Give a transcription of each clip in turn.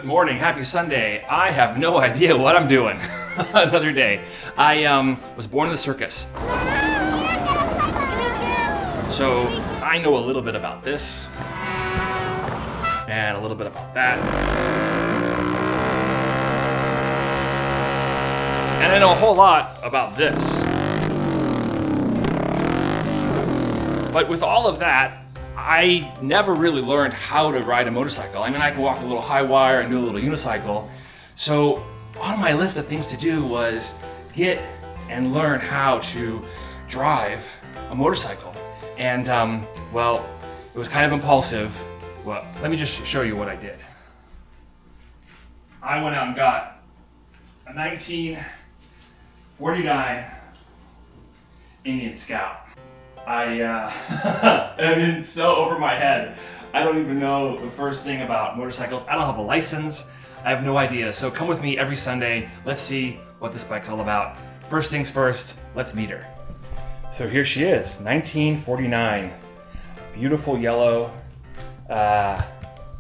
Good morning, happy Sunday. I have no idea what I'm doing. Another day. I was born in the circus. So I know a little bit about this and a little bit about that. And I know a whole lot about this. But with all of that, I never really learned how to ride a motorcycle. I mean, I can walk a little high wire and do a little unicycle. So on my list of things to do was get and learn how to drive a motorcycle. And well, it was kind of impulsive. Well, let me just show you what I did. I went out and got a 1949 Indian Scout. I mean, so over my head. I don't even know the first thing about motorcycles. I don't have a license. I have no idea. So come with me every Sunday. Let's see what this bike's all about. First things first, let's meet her. So here she is, 1949. Beautiful yellow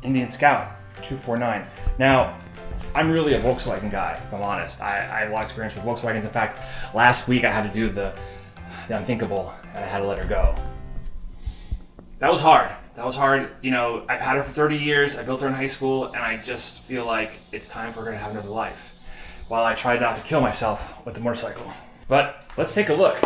Indian Scout 249. Now, I'm really a Volkswagen guy, if I'm honest. I have a lot of experience with Volkswagens. In fact, last week I had to do the unthinkable, and I had to let her go. That was hard. You know, I've had her for 30 years. I built her in high school, and I just feel like it's time for her to have another life while I try not to kill myself with the motorcycle. But let's take a look.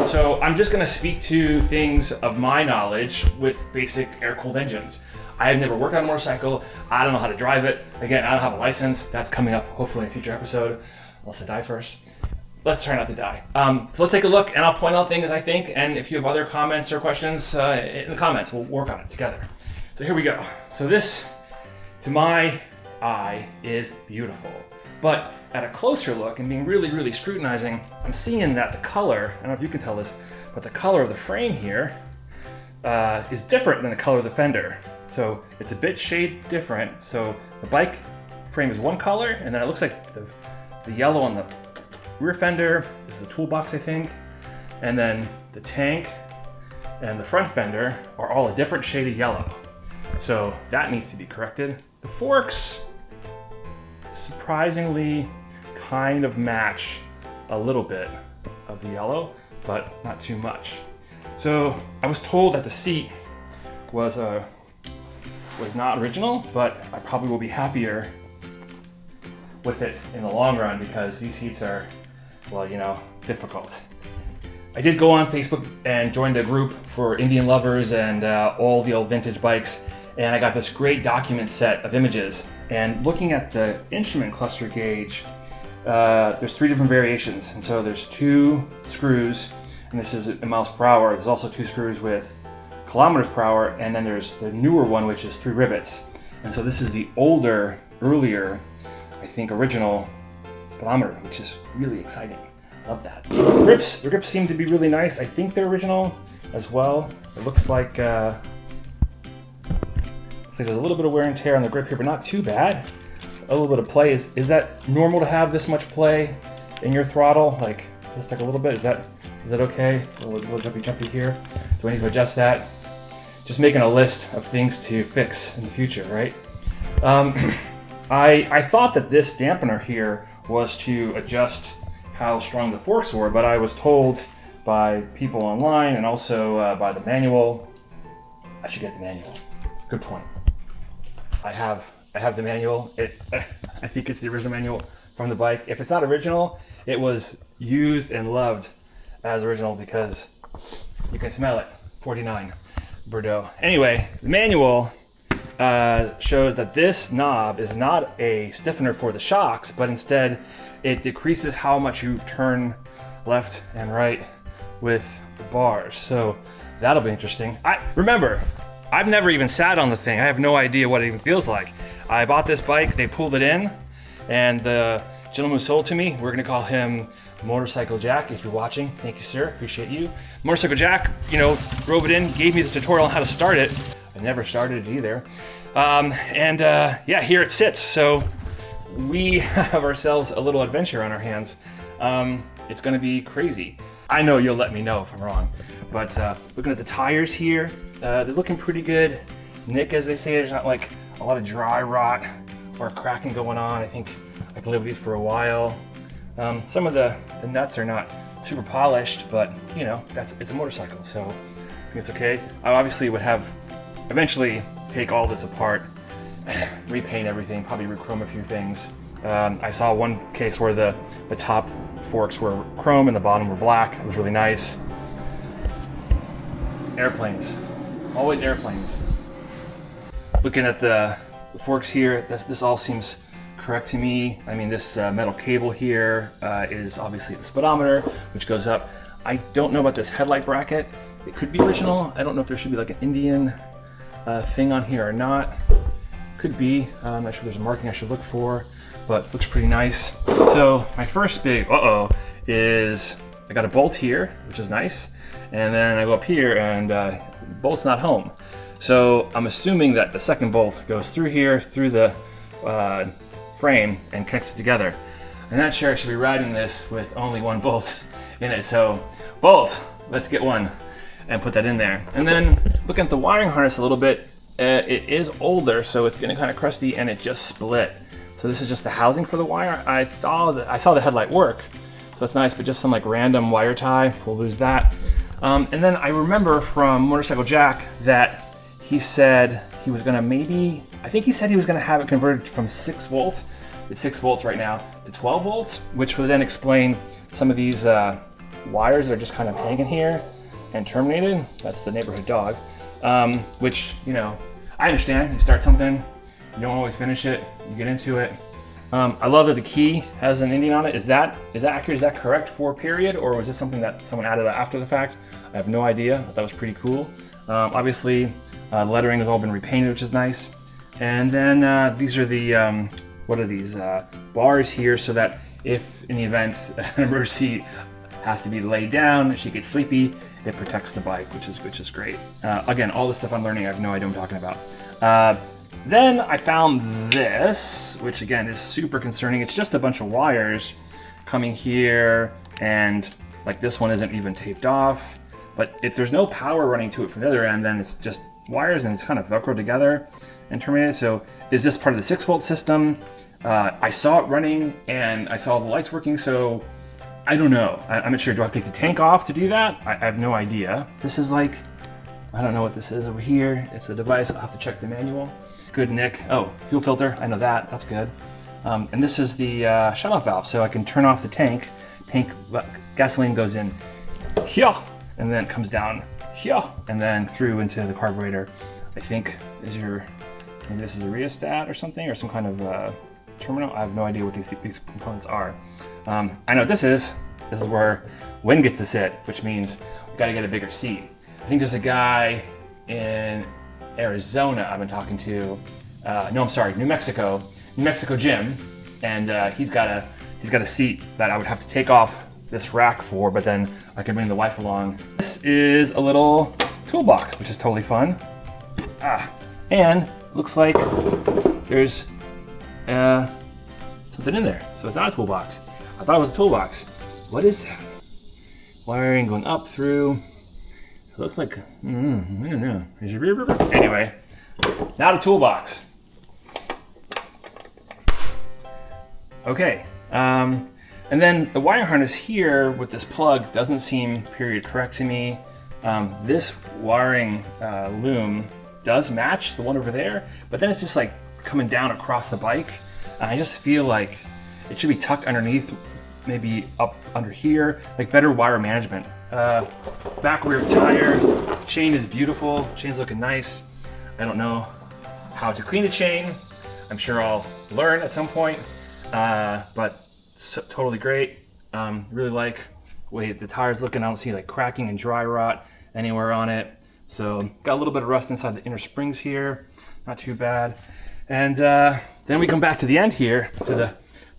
So I'm just gonna speak to things of my knowledge with basic air-cooled engines. I have never worked on a motorcycle. I don't know how to drive it. Again, I don't have a license. That's coming up hopefully in a future episode, unless I die first. Let's try not to die. So let's take a look, and I'll point out things I think, and if you have other comments or questions in the comments, we'll work on it together. So here we go. So this, to my eye, is beautiful. But at a closer look and being really scrutinizing, I'm seeing that the color, I don't know if you can tell this, but the color of the frame here is different than the color of the fender. So it's a bit shade different. So the bike frame is one color, and then it looks like the yellow on the rear fender, this is the toolbox I think, and then the tank and the front fender are all a different shade of yellow. So that needs to be corrected. The forks surprisingly kind of match a little bit of the yellow, but not too much. So I was told that the seat was not original, but I probably will be happier with it in the long run because these seats are, well, you know, difficult. I did go on Facebook and joined a group for Indian lovers and all the old vintage bikes, and I got this great document set of images. And looking at the instrument cluster gauge, there's 3 different variations. And so there's 2 screws, and this is in miles per hour. There's also 2 screws with kilometers per hour, and then there's the newer one, which is 3 rivets. And so this is the older, earlier, I think, original speedometer, which is really exciting. Love that. The grips seem to be really nice. I think they're original as well. It looks like there's a little bit of wear and tear on the grip here, but not too bad. A little bit of play. Is that normal to have this much play in your throttle? Like just like a little bit? Is that okay? A little jumpy here. Do I need to adjust that? Just making a list of things to fix in the future, right? I thought that this dampener here was to adjust how strong the forks were, but I was told by people online and also by the manual, I should get the manual. Good point. I have the manual. I think it's the original manual from the bike. If it's not original, it was used and loved as original because you can smell it. 49 Bordeaux. Anyway, the manual shows that this knob is not a stiffener for the shocks, but instead it decreases how much you turn left and right with the bars. So that'll be interesting. Remember, I've never even sat on the thing. I have no idea what it even feels like. I bought this bike, they pulled it in, and the gentleman who sold it to me, we're gonna call him Motorcycle Jack. If you're watching, thank you, sir, appreciate you. Motorcycle Jack, you know, drove it in, gave me the tutorial on how to start it. I never started it either. Yeah, here it sits. So we have ourselves a little adventure on our hands. It's gonna be crazy. I know you'll let me know if I'm wrong, but looking at the tires here, they're looking pretty good. Nick, as they say, there's not like a lot of dry rot or cracking going on. I think I can live with these for a while. Some of the nuts are not super polished, but you know, it's a motorcycle, so I think it's okay. I obviously would have eventually take all this apart, repaint everything, probably rechrome a few things. I saw one case where the top forks were chrome and the bottom were black. It was really nice. Airplanes, always airplanes. Looking at the forks here, this all seems correct to me. I mean, this metal cable here is obviously the speedometer, which goes up. I don't know about this headlight bracket. It could be original. I don't know if there should be like an Indian thing on here or not. Could be. I'm not sure there's a marking I should look for, but looks pretty nice. So my first big is I got a bolt here, which is nice, and then I go up here and bolt's not home. So I'm assuming that the second bolt goes through here, through the frame, and connects it together. I'm not sure I should be riding this with only one bolt in it. So bolt, let's get one and put that in there. And then looking at the wiring harness a little bit, it is older, so it's getting kind of crusty and it just split. So this is just the housing for the wire. I saw the headlight work, so it's nice, but just some like random wire tie, we'll lose that. And then I remember from Motorcycle Jack that he said he was gonna I think he said he was gonna have it converted from 6 volts, it's 6 volts right now, to 12 volts, which would then explain some of these wires that are just kind of hanging here and terminated. That's the neighborhood dog, which, you know, I understand. You start something, you don't always finish it, you get into it. I love that the key has an Indian on it. Is that accurate? Is that correct for period, or was this something that someone added after the fact? I have no idea. That was pretty cool. Obviously, lettering has all been repainted, which is nice. And then these are the, what are these? Bars here, so that if in the event an emergency has to be laid down, she gets sleepy, it protects the bike, which is great. Again, all the stuff I'm learning, I have no idea what I'm talking about. Then I found this, which again is super concerning. It's just a bunch of wires coming here, and like this one isn't even taped off. But if there's no power running to it from the other end, then it's just wires and it's kind of Velcro together and terminated. So is this part of the 6 volt system? I saw it running and I saw the lights working, so I don't know. I'm not sure. Do I have to take the tank off to do that? I have no idea. This is like, I don't know what this is over here. It's a device. I'll have to check the manual. Good, Nick. Oh, fuel filter. I know that. That's good. And this is the shutoff valve, so I can turn off the tank. Gasoline goes in here, and then it comes down here, and then through into the carburetor. I think maybe this is a rheostat or something, or some kind of terminal. I have no idea what these components are. I know what this is. This is where wind gets to sit, which means we got to get a bigger seat. I think there's a guy in Arizona I've been talking to. No, I'm sorry, New Mexico Jim, and he's got a seat that I would have to take off this rack for, but then I can bring the wife along. This is a little toolbox, which is totally fun. And looks like there's something in there, so it's not a toolbox. I thought it was a toolbox. What is that? Wiring going up through. It looks like, I don't know. Anyway, not a toolbox. Okay, and then the wire harness here with this plug doesn't seem period correct to me. This wiring loom does match the one over there, but then it's just like coming down across the bike. I just feel like it should be tucked underneath, maybe up under here, like better wire management. Back rear tire, chain is beautiful, chain's looking nice. I don't know how to clean the chain. I'm sure I'll learn at some point, but totally great. Really like the way the tire's looking. I don't see like cracking and dry rot anywhere on it. So got a little bit of rust inside the inner springs here, not too bad. And then we come back to the end here, to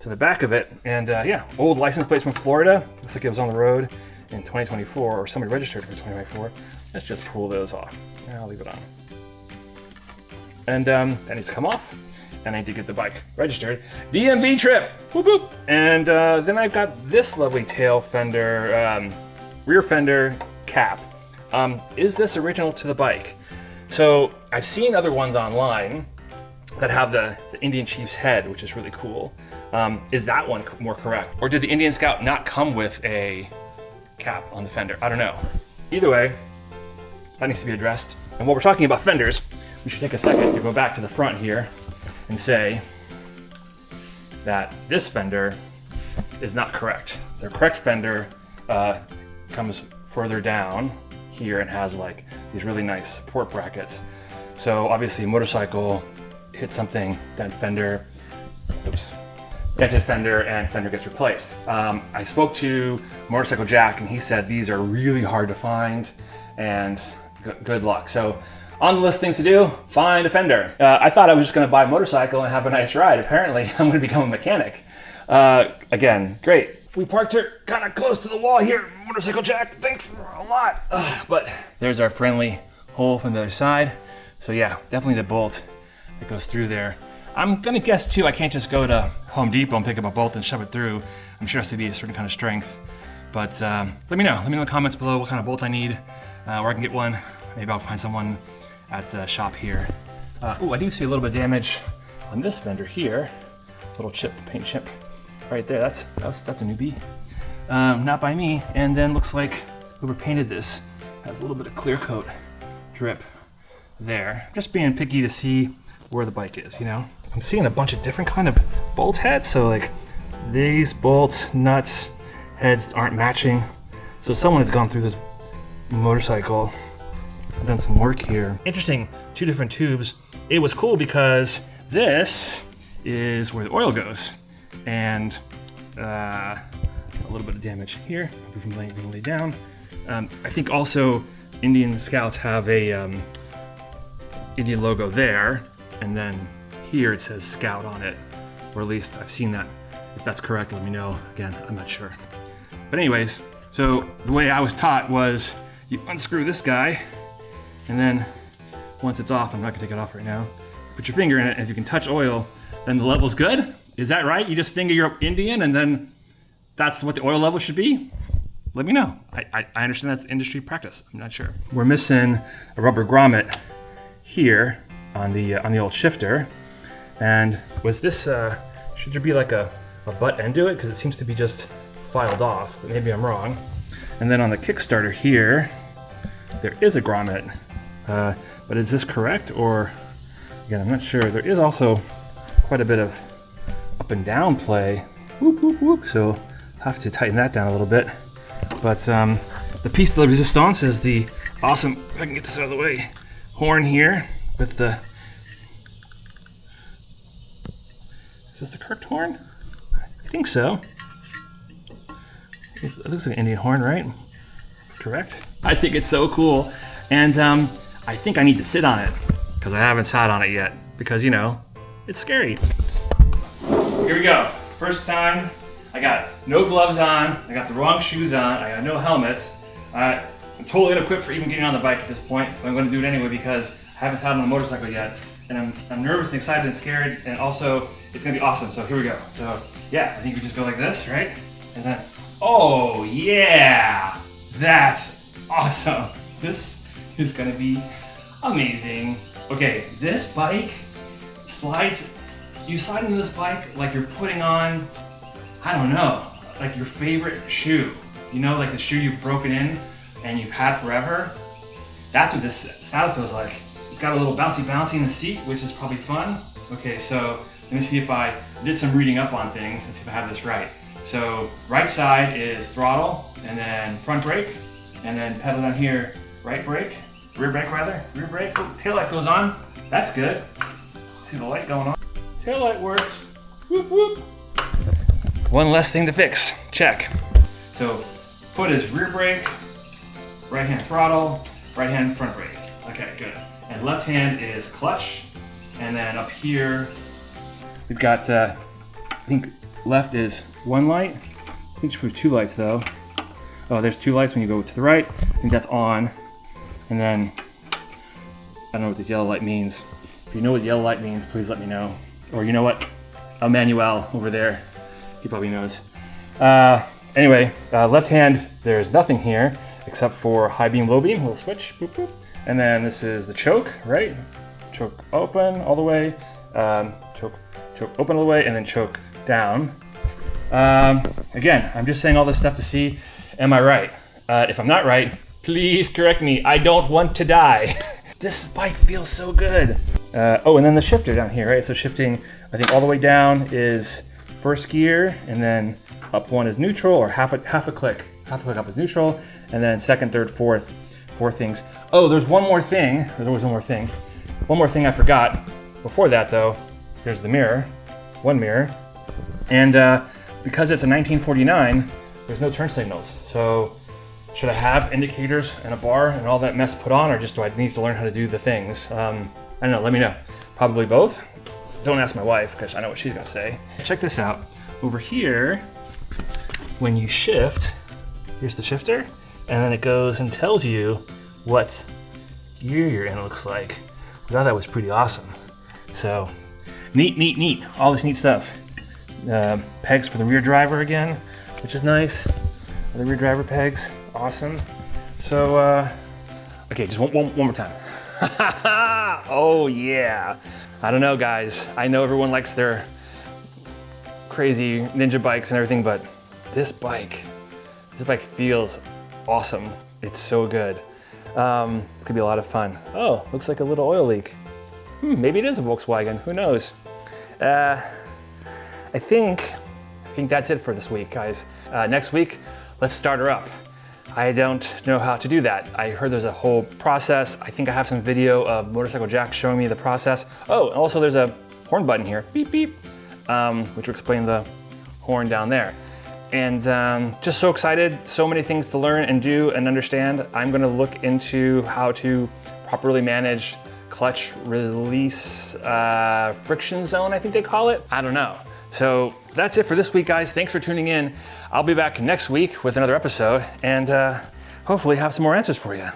the back of it, and yeah, old license plates from Florida. Looks like it was on the road in 2024, or somebody registered for 2024. Let's just pull those off. I'll leave it on. And that needs to come off, and I need to get the bike registered. DMV trip, whoop whoop. And then I've got this lovely tail fender, rear fender cap. Is this original to the bike? So I've seen other ones online. that have the Indian Chief's head, which is really cool. Is that one more correct? Or did the Indian Scout not come with a cap on the fender? I don't know. Either way, that needs to be addressed. And while we're talking about fenders, we should take a second to go back to the front here and say that this fender is not correct. The correct fender comes further down here and has like these really nice support brackets. So obviously motorcycle hit something, dent fender, oops, dented fender, and fender gets replaced. I spoke to Motorcycle Jack and he said these are really hard to find and good luck. So on the list of things to do, find a fender. I thought I was just gonna buy a motorcycle and have a nice ride. Apparently I'm gonna become a mechanic. Again, great. We parked her kind of close to the wall here. Motorcycle Jack, thanks a lot. But there's our friendly hole from the other side. So yeah, definitely the bolt that goes through there. I'm gonna guess too, I can't just go to Home Depot and pick up a bolt and shove it through. I'm sure it has to be a certain kind of strength. But let me know in the comments below what kind of bolt I need, where I can get one. Maybe I'll find someone at the shop here. Oh, I do see a little bit of damage on this fender here. Little chip, paint chip right there. That's a newbie. Not by me. And then looks like whoever painted this has a little bit of clear coat drip there. Just being picky to see where the bike is, you know? I'm seeing a bunch of different kind of bolt heads. So like these bolts, nuts, heads aren't matching. So someone has gone through this motorcycle and done some work here. Interesting, 2 different tubes. It was cool because this is where the oil goes. And a little bit of damage here, from being laid down. I think also Indian Scouts have a Indian logo there, and then here it says Scout on it, or at least I've seen that. If that's correct, let me know. Again, I'm not sure. But anyways, so the way I was taught was you unscrew this guy, and then once it's off, I'm not gonna take it off right now, put your finger in it, and if you can touch oil, then the level's good. Is that right? You just finger your Indian and then that's what the oil level should be? Let me know. I understand that's industry practice. I'm not sure. We're missing a rubber grommet here on the old shifter. And was this, should there be like a butt end to it? Because it seems to be just filed off, but maybe I'm wrong. And then on the Kickstarter here, there is a grommet. But is this correct? Or, again, I'm not sure. There is also quite a bit of up and down play. Whoop, whoop, whoop. So have to tighten that down a little bit. But the piece de la resistance is the awesome, if I can get this out of the way, horn here with the, is this the correct horn? I think so. It looks like an Indian horn, right? Correct. I think it's so cool. And I think I need to sit on it because I haven't sat on it yet because, you know, it's scary. Here we go. First time. I got no gloves on. I got the wrong shoes on. I got no helmet. I'm totally unequipped for even getting on the bike at this point. But I'm going to do it anyway because I haven't sat on a motorcycle yet. And I'm nervous and excited and scared. And also, it's going to be awesome. So here we go. So yeah, I think we just go like this, right? And then, oh yeah, that's awesome. This is going to be amazing. Okay, this bike slides. You slide into this bike like you're putting on, I don't know, like your favorite shoe. You know, like the shoe you've broken in and you've had forever. That's what this saddle feels like. It's got a little bouncy in the seat, which is probably fun. Okay, so let me see if I did some reading up on things and see if I have this right. So right side is throttle and then front brake, and then pedal down here, right brake, rear brake rather, rear brake. Oh, tail light goes on. That's good. See the light going on. Tail light works. Whoop whoop. One less thing to fix. Check. So foot is rear brake, right hand throttle, right hand front brake. Okay, good. And left hand is clutch. And then up here, we've got, I think left is one light. I think we have 2 lights though. Oh, there's 2 lights when you go to the right. I think that's on. And then, I don't know what this yellow light means. If you know what yellow light means, please let me know. Or you know what? Emmanuel over there, he probably knows. Anyway, left hand, there's nothing here except for high beam, low beam, little switch, boop, boop. And then this is the choke, right? Choke open all the way, Choke open all the way and then choke down. Again, I'm just saying all this stuff to see, am I right? If I'm not right, please correct me. I don't want to die. This bike feels so good. Oh, and then the shifter down here, right? So shifting, I think all the way down is first gear, and then up one is neutral, or half a click up is neutral, and then second, third, four things. Oh, there's one more thing. There's always one more thing. One more thing I forgot. Before that though, there's the mirror, one mirror, and because it's a 1949, there's no turn signals. So should I have indicators and a bar and all that mess put on, or just do I need to learn how to do the things? I don't know, let me know. Probably both. Don't ask my wife, because I know what she's gonna say. Check this out. Over here, when you shift, here's the shifter, and then it goes and tells you what gear you're in, it looks like. I thought that was pretty awesome. So, neat. All this neat stuff. Pegs for the rear driver again, which is nice. The rear driver pegs, awesome. So, okay, just one more time. Oh yeah. I don't know, guys. I know everyone likes their crazy ninja bikes and everything, but this bike feels awesome. It's so good. It's gonna be a lot of fun. Oh, looks like a little oil leak. Maybe it is a Volkswagen, who knows? I think that's it for this week, guys. Next week, let's start her up. I don't know how to do that. I heard there's a whole process. I think I have some video of Motorcycle Jack showing me the process. Oh, and also there's a horn button here, beep, beep, which will explain the horn down there. And just so excited, so many things to learn and do and understand. I'm gonna look into how to properly manage clutch release friction zone, I think they call it. I don't know. So that's it for this week, guys. Thanks for tuning in. I'll be back next week with another episode and hopefully have some more answers for you.